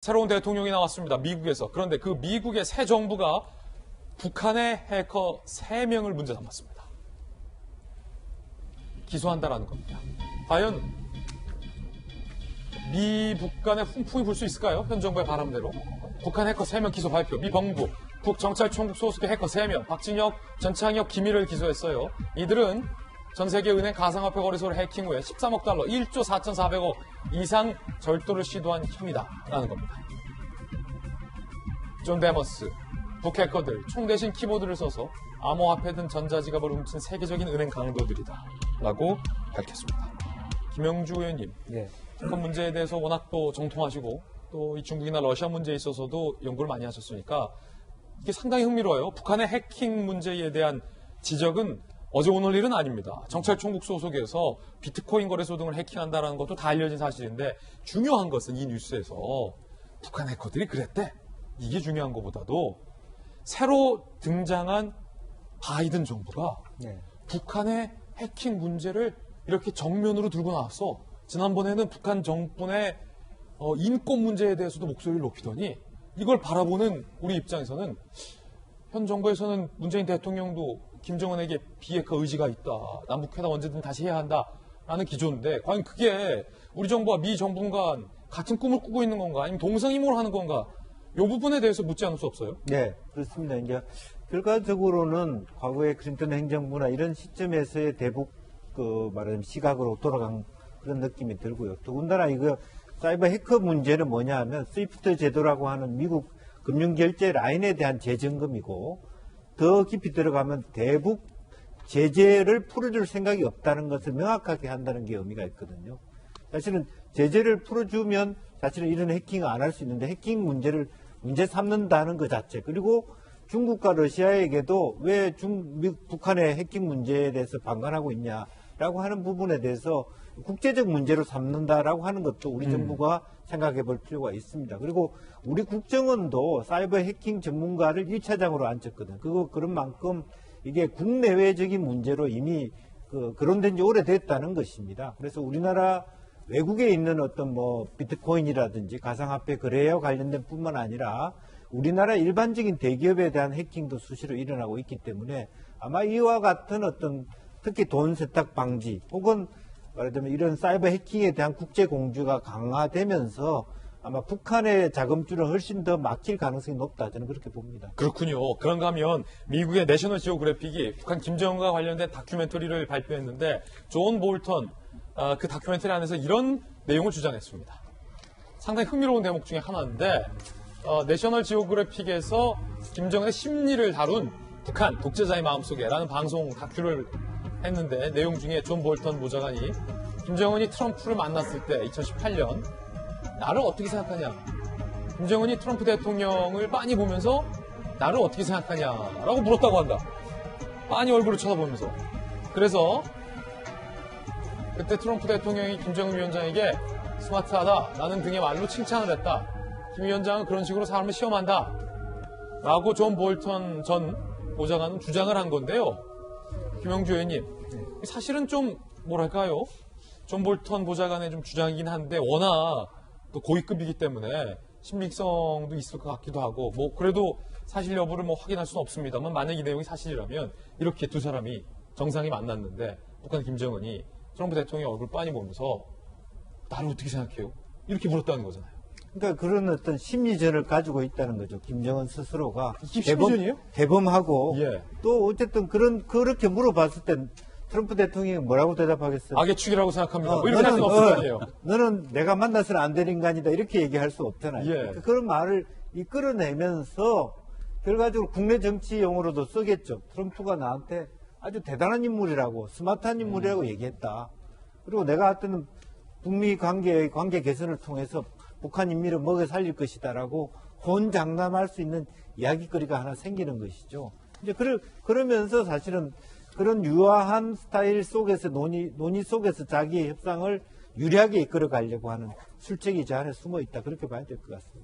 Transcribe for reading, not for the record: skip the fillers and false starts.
새로운 대통령이 나왔습니다. 미국에서. 그런데 그 미국의 새 정부가 북한의 해커 3명을 문제 삼았습니다. 기소한다라는 겁니다. 과연 미북 간의 훈풍이 불 수 있을까요? 현 정부의 바람대로. 북한 해커 3명 기소 발표. 미 법무부 북경찰총국 소속의 해커 3명 박진혁, 전창혁, 김일을 기소했어요. 이들은 전 세계 은행 가상화폐 거래소를 해킹 후에 13억 달러, 1조 4,400억 이상 절도를 시도한 혐의다라는 겁니다. 존 데머스, 북해커들 총 대신 키보드를 써서 암호화폐 등 전자지갑을 훔친 세계적인 은행 강도들이다라고 밝혔습니다. 김영주 의원님, 북한 문제에 대해서 워낙 또 정통하시고 또 이 중국이나 러시아 문제에 있어서도 연구를 많이 하셨으니까 이게 상당히 흥미로워요. 북한의 해킹 문제에 대한 지적은 어제 오늘 일은 아닙니다. 정찰총국 소속에서 비트코인 거래소 등을 해킹한다는 것도 다 알려진 사실인데 중요한 것은 이 뉴스에서 북한 해커들이 그랬대. 이게 중요한 것보다도 새로 등장한 바이든 정부가 북한의 해킹 문제를 이렇게 정면으로 들고 나왔어. 지난번에는 북한 정권의 인권 문제에 대해서도 목소리를 높이더니 이걸 바라보는 우리 입장에서는 현 정부에서는 문재인 대통령도 김정은에게 비핵화 의지가 있다. 남북회담 언제든 다시 해야 한다라는 기조인데 과연 그게 우리 정부와 미 정부 간 같은 꿈을 꾸고 있는 건가 아니면 동성이몽을 하는 건가 이 부분에 대해서 묻지 않을 수 없어요. 네, 그렇습니다. 이제 결과적으로는 과거의 클린턴 행정부나 이런 시점에서의 대북 말하자면 시각으로 돌아간 그런 느낌이 들고요. 더군다나 이거 사이버 해커 문제는 뭐냐 하면 스위프트 제도라고 하는 미국 금융결제 라인에 대한 재점검이고 더 깊이 들어가면 대북 제재를 풀어줄 생각이 없다는 것을 명확하게 한다는 게 의미가 있거든요. 사실은 제재를 풀어주면 사실은 이런 해킹을 안 할 수 있는데 해킹 문제를 문제 삼는다는 것 자체 그리고 중국과 러시아에게도 왜 북한의 해킹 문제에 대해서 방관하고 있냐라고 하는 부분에 대해서 국제적 문제로 삼는다라고 하는 것도 우리 정부가 생각해 볼 필요가 있습니다. 그리고 우리 국정원도 사이버 해킹 전문가를 1차장으로 앉혔거든요. 그런 만큼 이게 국내외적인 문제로 이미 거론된 지 오래됐다는 것입니다. 그래서 우리나라 외국에 있는 어떤 비트코인이라든지 가상화폐 거래와 관련된 뿐만 아니라 우리나라 일반적인 대기업에 대한 해킹도 수시로 일어나고 있기 때문에 아마 이와 같은 어떤 특히 돈 세탁 방지 혹은 말하자면 이런 사이버 해킹에 대한 국제 공조가 강화되면서 아마 북한의 자금줄은 훨씬 더 막힐 가능성이 높다. 저는 그렇게 봅니다. 그렇군요. 그런가 하면 미국의 내셔널 지오그래픽이 북한 김정은과 관련된 다큐멘터리를 발표했는데 존 볼턴 그 다큐멘터리 안에서 이런 내용을 주장했습니다. 상당히 흥미로운 대목 중에 하나인데 내셔널 지오그래픽에서 김정은의 심리를 다룬 북한 독재자의 마음속에라는 방송 다큐를 했는데 내용 중에 존 볼턴 보좌관이 김정은이 트럼프를 만났을 때 2018년 나를 어떻게 생각하냐 김정은이 트럼프 대통령을 빤히 보면서 나를 어떻게 생각하냐라고 물었다고 한다. 빤히 얼굴을 쳐다보면서 그래서 그때 트럼프 대통령이 김정은 위원장에게 스마트하다 나는 등의 말로 칭찬을 했다. 김 위원장은 그런 식으로 사람을 시험한다 라고 존 볼턴 전 보좌관은 주장을 한 건데요. 김영주 의원님, 사실은 좀 뭐랄까요? 존 볼턴 보좌관의 좀 주장이긴 한데 워낙 또 고위급이기 때문에 신빙성도 있을 것 같기도 하고 그래도 사실 여부를 확인할 수는 없습니다만 만약 이 내용이 사실이라면 이렇게 두 사람이 정상이 만났는데 북한 김정은이 트럼프 대통령의 얼굴 빤히 보면서 나를 어떻게 생각해요? 이렇게 물었다는 거잖아요. 그러니까 그런 어떤 심리전을 가지고 있다는 거죠. 김정은 스스로가 심리전이에요? 대범하고 또 어쨌든 그렇게 물어봤을 때 트럼프 대통령이 뭐라고 대답하겠어요? 악의 축이라고 생각합니다. 이렇게 할 수는 없을 거 아니에요. 너는 내가 만나서는 안 될 인간이다 이렇게 얘기할 수 없잖아요. 그러니까 그런 말을 이끌어내면서 결과적으로 국내 정치용으로도 쓰겠죠. 트럼프가 나한테 아주 대단한 인물이라고 스마트한 인물이라고 얘기했다. 그리고 내가 하여튼 북미 관계 개선을 통해서 북한 인민을 먹여 살릴 것이다라고 혼장담할 수 있는 이야기거리가 하나 생기는 것이죠. 이제 그러면서 사실은 그런 유화한 스타일 속에서 논의 속에서 자기의 협상을 유리하게 이끌어 가려고 하는 술책이 저 안에 숨어 있다. 그렇게 봐야 될 것 같습니다.